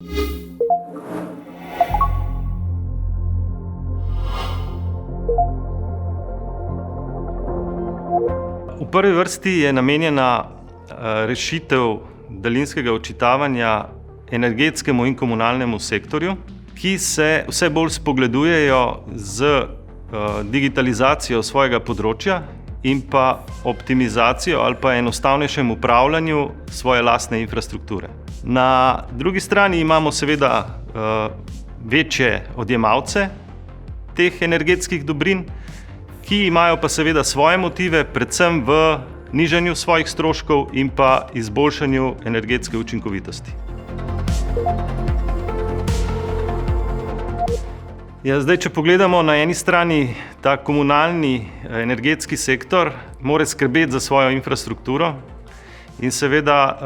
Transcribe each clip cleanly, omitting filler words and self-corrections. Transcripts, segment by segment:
V prvi vrsti je namenjena rešitev daljinskega odčitavanja energetskemu in komunalnemu sektorju, ki se vse bolj spogledujejo z digitalizacijo svojega področja in pa optimizacijo ali pa enostavnejšem upravljanju svoje lastne infrastrukture. Na drugi strani imamo seveda večje odjemalce teh energetskih dobrin, ki imajo pa seveda svoje motive, predvsem v nižanju svojih stroškov in pa izboljšanju energetske učinkovitosti. Zdaj, če pogledamo na eni strani ta komunalni energetski sektor, mora skrbeti za svojo infrastrukturo in seveda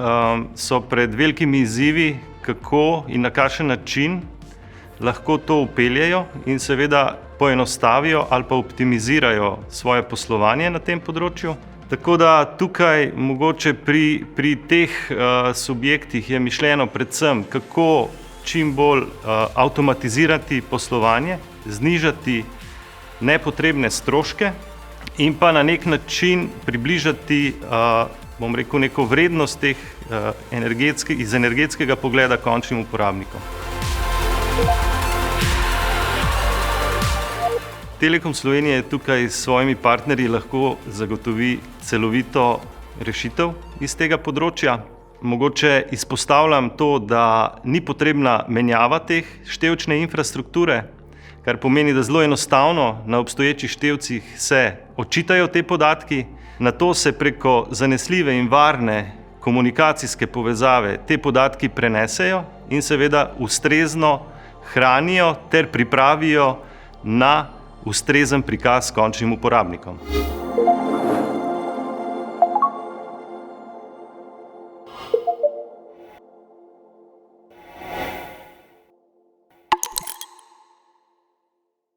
so pred velikimi izzivi, kako in na kakšen način lahko to vpeljejo in seveda poenostavijo ali pa optimizirajo svoje poslovanje na tem področju. Tako da tukaj mogoče pri teh subjektih je mišljeno predvsem, kako čim bolj avtomatizirati poslovanje, znižati nepotrebne stroške in pa na nek način približati, neko vrednost teh iz energetskega pogleda končnim uporabnikom. Telekom Slovenije tukaj s svojimi partnerji lahko zagotovi celovito rešitev iz tega področja. Mogoče izpostavljam to, da ni potrebna menjava teh števčne infrastrukture, kar pomeni, da zelo enostavno na obstoječih števcih se odčitajo te podatki, nato se preko zanesljive in varne komunikacijske povezave te podatki prenesejo in seveda ustrezno hranijo ter pripravijo na ustrezen prikaz končnim uporabnikom.